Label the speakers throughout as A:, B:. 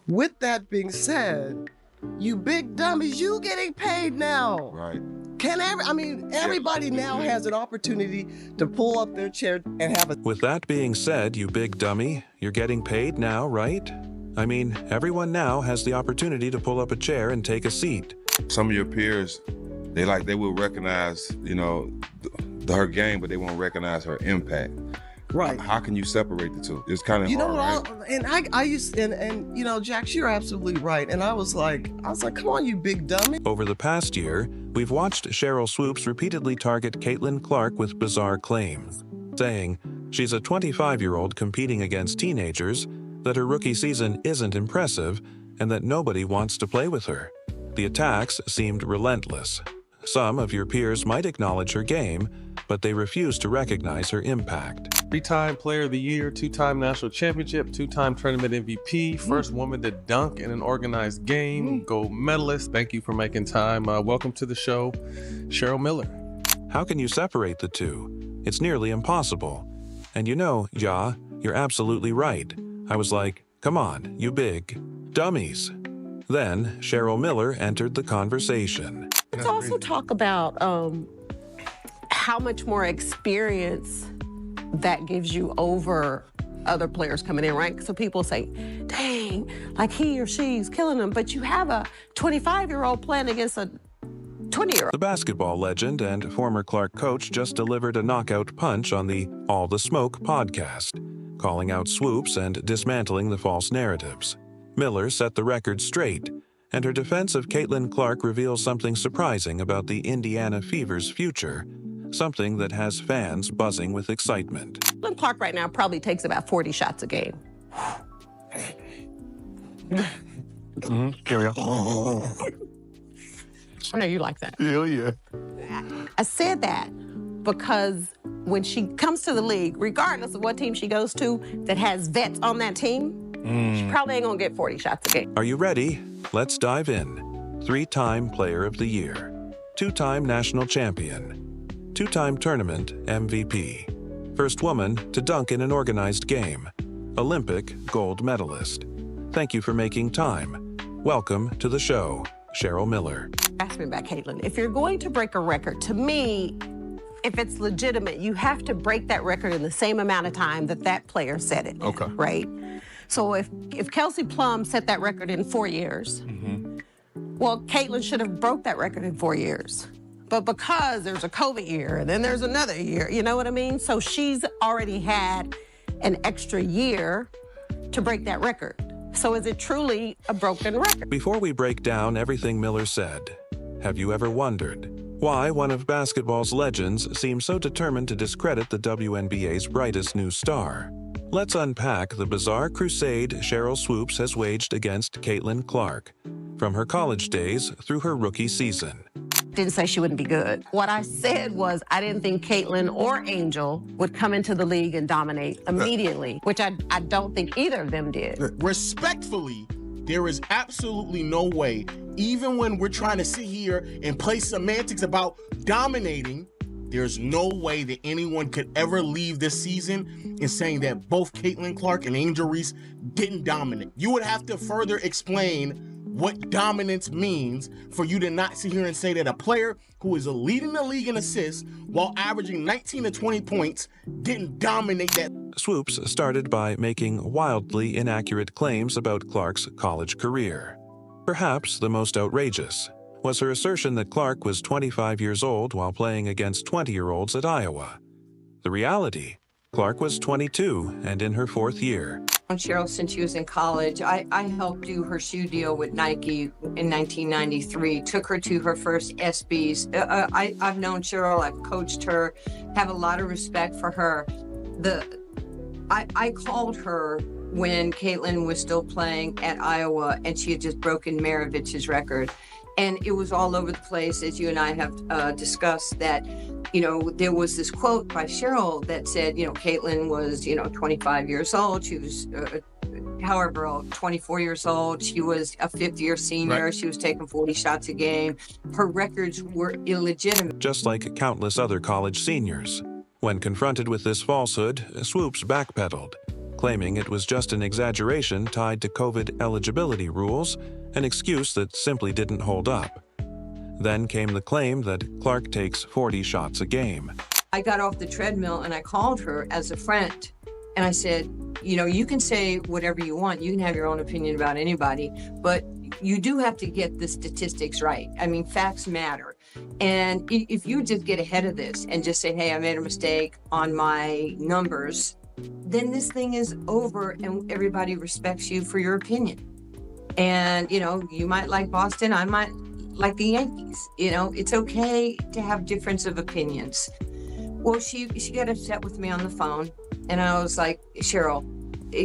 A: With that being said, you big dummies, you getting paid now.
B: Right.
A: Everybody now has an opportunity to pull up their chair and have a...
C: With that being said, you big dummy, you're getting paid now, right? I mean, everyone now has the opportunity to pull up a chair and take a seat.
B: Some of your peers, they will recognize, her game, but they won't recognize her impact.
A: Right.
B: How can you separate the two? It's kind of hard, right?
A: And Jax, you're absolutely right. And I was like, come on, you big dummy.
C: Over the past year, we've watched Cheryl Swoopes repeatedly target Caitlin Clark with bizarre claims, saying she's a 25-year-old competing against teenagers, that her rookie season isn't impressive, and that nobody wants to play with her. The attacks seemed relentless. Some of your peers might acknowledge her game, but they refuse to recognize her impact.
D: 3-time Player of the Year, 2-time National Championship, 2-time Tournament MVP, first woman to dunk in an organized game, gold medalist. Thank you for making time. Welcome to the show, Cheryl Miller.
C: How can you separate the two? It's nearly impossible. And you're absolutely right. I was like, come on, you big dummies. Then Cheryl Miller entered the conversation.
E: Let's also talk about how much more experience that gives you over other players coming in, right? So people say, dang, like he or she's killing them, but you have a 25-year-old playing against a 20-year-old.
C: The basketball legend and former Clark coach just delivered a knockout punch on the All the Smoke podcast, calling out Swoopes and dismantling the false narratives. Miller set the record straight, and her defense of Caitlin Clark reveals something surprising about the Indiana Fever's future, something that has fans buzzing with excitement.
E: Caitlin Clark right now probably takes about 40 shots a game.
D: Here we go.
E: I know you like that.
D: Yeah.
E: I said that because when she comes to the league, regardless of what team she goes to that has vets on that team, she probably ain't gonna get 40 shots a game.
C: Are you ready? Let's dive in. 3-time Player of the Year, 2-time National Champion, 2-time Tournament MVP, first woman to dunk in an organized game, Olympic gold medalist. Thank you for making time. Welcome to the show, Cheryl Miller.
E: Ask me about Caitlin. If you're going to break a record, to me, if it's legitimate, you have to break that record in the same amount of time that player set it.
D: Okay.
E: Right? So if Kelsey Plum set that record in 4 years, well, Caitlin should have broke that record in 4 years. But because there's a COVID year, and then there's another year, you know what I mean? So she's already had an extra year to break that record. So is it truly a broken record?
C: Before we break down everything Miller said, have you ever wondered why one of basketball's legends seems so determined to discredit the WNBA's brightest new star? Let's unpack the bizarre crusade Cheryl Swoopes has waged against Caitlin Clark, from her college days through her rookie season.
E: Didn't say she wouldn't be good. What I said was I didn't think Caitlin or Angel would come into the league and dominate immediately, which I don't think either of them did.
F: Respectfully, there is absolutely no way, even when we're trying to sit here and play semantics about dominating, there's no way that anyone could ever leave this season in saying that both Caitlin Clark and Angel Reese didn't dominate. You would have to further explain what dominance means for you to not sit here and say that a player who is leading the league in assists while averaging 19 to 20 points didn't dominate that.
C: Swoopes started by making wildly inaccurate claims about Clark's college career. Perhaps the most outrageous was her assertion that Clark was 25 years old while playing against 20-year-olds at Iowa. The reality, Clark was 22 and in her 4th year.
G: Cheryl, since she was in college, I helped do her shoe deal with Nike in 1993, took her to her first SBs. I've known Cheryl, I've coached her, have a lot of respect for her. I called her when Caitlin was still playing at Iowa and she had just broken Maravich's record. And it was all over the place, as you and I have discussed, that, there was this quote by Cheryl that said, Caitlin was, 25 years old. She was, however old, 24 years old. She was a 5th-year senior. Right. She was taking 40 shots a game. Her records were illegitimate.
C: Just like countless other college seniors. When confronted with this falsehood, Swoopes backpedaled, claiming it was just an exaggeration tied to COVID eligibility rules, an excuse that simply didn't hold up. Then came the claim that Clark takes 40 shots a game.
G: I got off the treadmill and I called her as a friend and I said, you know, you can say whatever you want. You can have your own opinion about anybody, but you do have to get the statistics right. I mean, facts matter. And if you just get ahead of this and just say, hey, I made a mistake on my numbers, then this thing is over and everybody respects you for your opinion. And, you know, you might like Boston, I might like the Yankees. You know, it's okay to have difference of opinions. Well, she got upset with me on the phone, and I was like, Cheryl,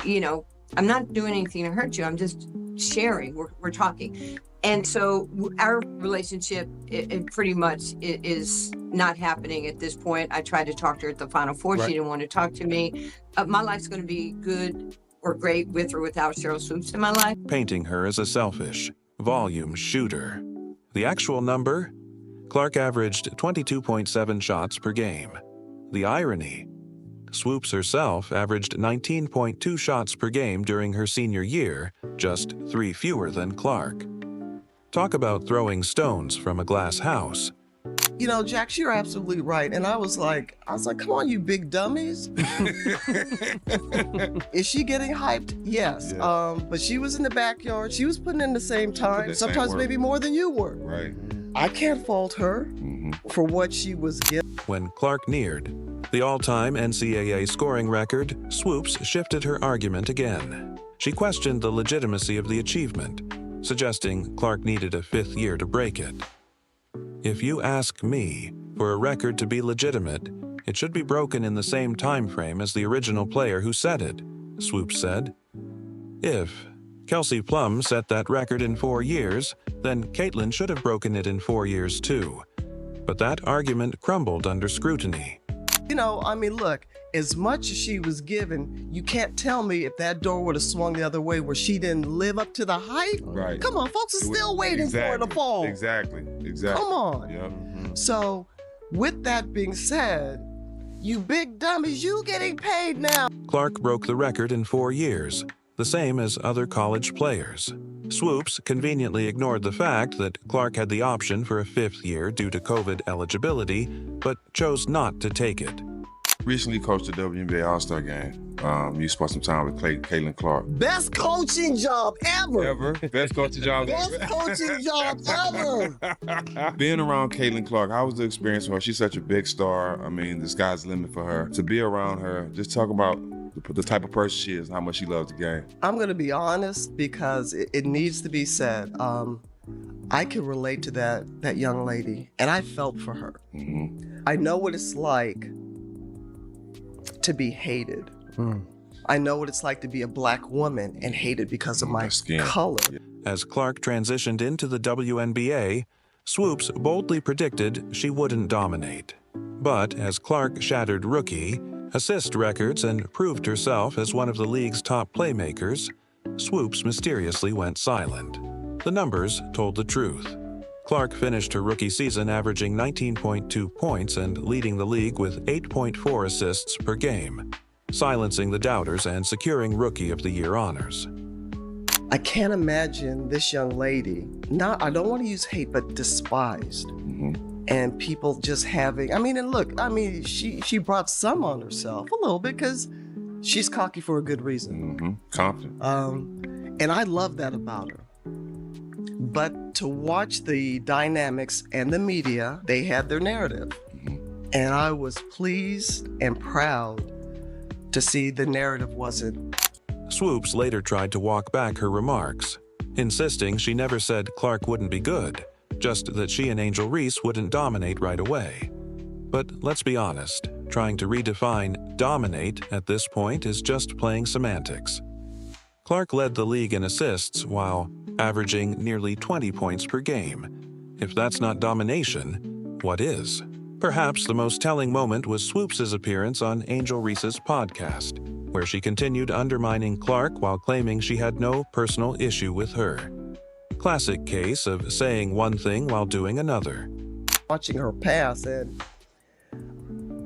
G: you know, I'm not doing anything to hurt you. I'm just sharing. We're talking. And so our relationship, it pretty much is not happening at this point. I tried to talk to her at the Final Four. Right. She didn't want to talk to me. My life's going to be good or great with or without Cheryl Swoopes in my life.
C: Painting her as a selfish, volume shooter. The actual number? Clark averaged 22.7 shots per game. The irony? Swoopes herself averaged 19.2 shots per game during her senior year, just 3 fewer than Clark. Talk about throwing stones from a glass house.
A: You know, Jax, you're absolutely right. And I was like, come on, you big dummies. Is she getting hyped? Yes. Yeah. But she was in the backyard. She was putting in the same time, sometimes maybe more than you were.
B: Right.
A: I can't fault her for what she was given.
C: When Clark neared the all-time NCAA scoring record, Swoopes shifted her argument again. She questioned the legitimacy of the achievement, suggesting Clark needed a 5th year to break it. If you ask me, for a record to be legitimate, it should be broken in the same time frame as the original player who set it, Swoopes said. If Kelsey Plum set that record in 4 years, then Caitlin should have broken it in 4 years too. But that argument crumbled under scrutiny.
A: You know, I mean, look, as much as she was given, you can't tell me if that door would have swung the other way where she didn't live up to the hype.
B: Right.
A: Come on, folks are still waiting for her to fall.
B: Exactly.
A: Come on.
B: Yep.
A: So, with that being said, you big dummies, you getting paid now.
C: Clark broke the record in 4 years, the same as other college players. Swoopes conveniently ignored the fact that Clark had the option for a 5th year due to COVID eligibility, but chose not to take it.
B: Recently coached the WNBA All-Star Game. You spent some time with Caitlin Clark.
A: Best coaching job ever.
B: Best coaching job
A: Best coaching job ever.
B: Being around Caitlin Clark, how was the experience for her? She's such a big star. I mean, the sky's the limit for her. To be around her, just talk about the type of person she is and how much she loves the game.
A: I'm going to be honest because it needs to be said. I can relate to that young lady, and I felt for her. I know what it's like to be hated. I know what it's like to be a black woman and hated because of my color.
C: As Clark transitioned into the WNBA, Swoopes boldly predicted she wouldn't dominate. But as Clark shattered rookie, assist records and proved herself as one of the league's top playmakers, Swoopes mysteriously went silent. The numbers told the truth. Clark finished her rookie season averaging 19.2 points and leading the league with 8.4 assists per game, silencing the doubters and securing Rookie of the Year honors.
A: I can't imagine this young lady, I don't want to use hate, but despised. And people just having, she brought some on herself a little bit because she's cocky for a good reason.
B: Confident.
A: And I love that about her. But to watch the dynamics and the media, they had their narrative. And I was pleased and proud to see the narrative wasn't.
C: Swoopes later tried to walk back her remarks, insisting she never said Clark wouldn't be good, just that she and Angel Reese wouldn't dominate right away. But let's be honest, trying to redefine dominate at this point is just playing semantics. Clark led the league in assists while averaging nearly 20 points per game. If that's not domination, what is? Perhaps the most telling moment was Swoopes' appearance on Angel Reese's podcast, where she continued undermining Clark while claiming she had no personal issue with her. Classic case of saying one thing while doing another.
A: Watching her pass, and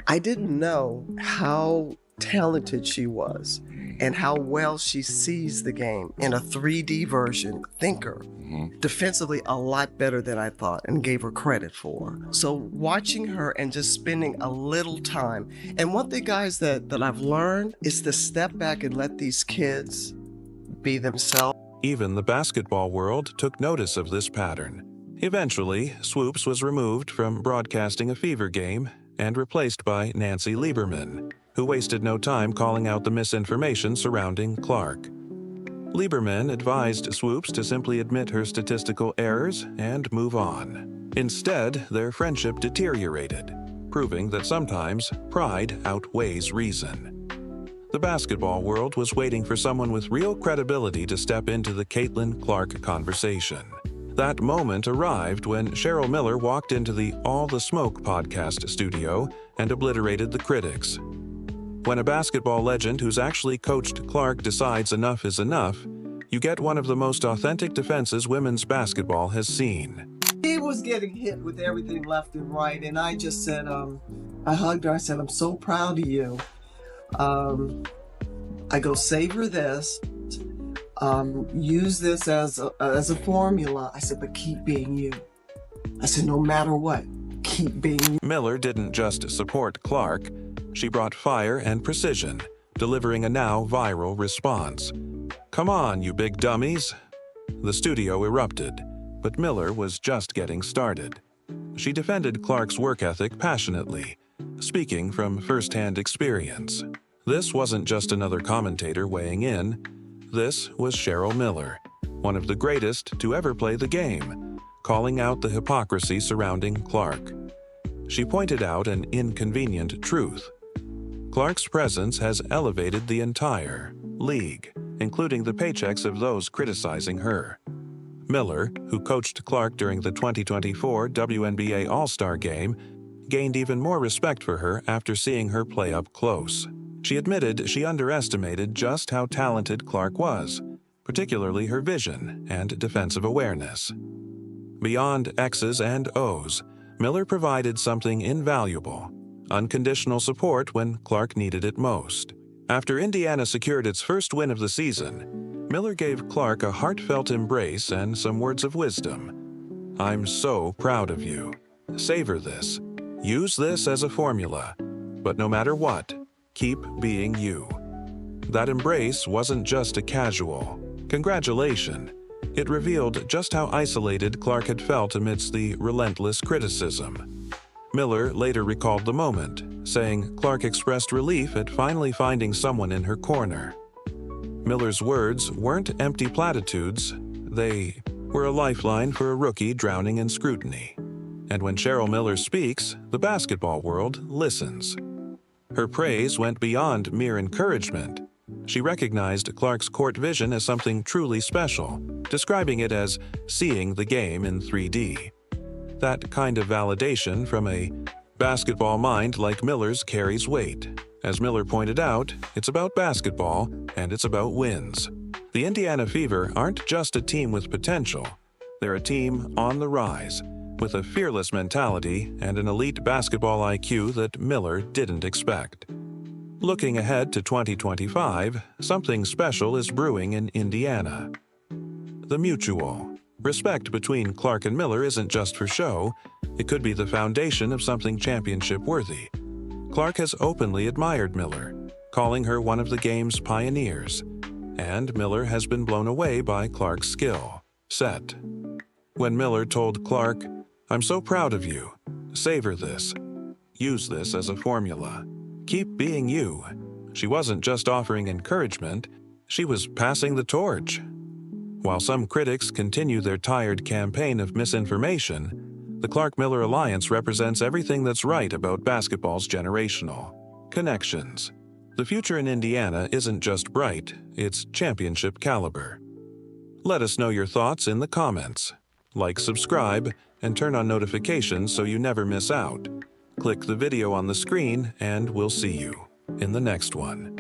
A: I didn't know how talented she was. and how well she sees the game in a 3D version, thinker, defensively a lot better than I thought and gave her credit for. So watching her and just spending a little time. And one thing, guys, that I've learned is to step back and let these kids be themselves.
C: Even the basketball world took notice of this pattern. Eventually, Swoopes was removed from broadcasting a Fever game and replaced by Nancy Lieberman, who wasted no time calling out the misinformation surrounding Clark. Lieberman advised Swoopes to simply admit her statistical errors and move on. Instead, their friendship deteriorated, proving that sometimes pride outweighs reason. The basketball world was waiting for someone with real credibility to step into the Caitlin Clark conversation. That moment arrived when Cheryl Miller walked into the All the Smoke podcast studio and obliterated the critics. When a basketball legend who's actually coached Clark decides enough is enough, you get one of the most authentic defenses women's basketball has seen.
A: He was getting hit with everything left and right, and I just said, I hugged her, I said, I'm so proud of you. I go, savor this, use this as a formula. I said, but keep being you. I said, no matter what, keep being you.
C: Miller didn't just support Clark, she brought fire and precision, delivering a now viral response. Come on, you big dummies. The studio erupted, but Miller was just getting started. She defended Clark's work ethic passionately, speaking from first-hand experience. This wasn't just another commentator weighing in. This was Cheryl Miller, one of the greatest to ever play the game, calling out the hypocrisy surrounding Clark. She pointed out an inconvenient truth. Clark's presence has elevated the entire league, including the paychecks of those criticizing her. Miller, who coached Clark during the 2024 WNBA All-Star Game, gained even more respect for her after seeing her play up close. She admitted she underestimated just how talented Clark was, particularly her vision and defensive awareness. Beyond X's and O's, Miller provided something invaluable: unconditional support when Clark needed it most. After Indiana secured its first win of the season, Miller gave Clark a heartfelt embrace and some words of wisdom. I'm so proud of you. Savor this. Use this as a formula. But no matter what, keep being you. That embrace wasn't just a casual congratulation. It revealed just how isolated Clark had felt amidst the relentless criticism. Miller later recalled the moment, saying Clark expressed relief at finally finding someone in her corner. Miller's words weren't empty platitudes, they were a lifeline for a rookie drowning in scrutiny. And when Cheryl Miller speaks, the basketball world listens. Her praise went beyond mere encouragement. She recognized Clark's court vision as something truly special, describing it as seeing the game in 3D. That kind of validation from a basketball mind like Miller's carries weight. As Miller pointed out, it's about basketball, and it's about wins. The Indiana Fever aren't just a team with potential. They're a team on the rise, with a fearless mentality and an elite basketball IQ that Miller didn't expect. Looking ahead to 2025, something special is brewing in Indiana. The mutual respect between Clark and Miller isn't just for show, it could be the foundation of something championship-worthy. Clark has openly admired Miller, calling her one of the game's pioneers, and Miller has been blown away by Clark's skill set. When Miller told Clark, I'm so proud of you, savor this, use this as a formula, keep being you, she wasn't just offering encouragement, she was passing the torch. While some critics continue their tired campaign of misinformation, the Clark-Miller alliance represents everything that's right about basketball's generational connections. The future in Indiana isn't just bright, it's championship caliber. Let us know your thoughts in the comments. Like, subscribe, and turn on notifications so you never miss out. Click the video on the screen, and we'll see you in the next one.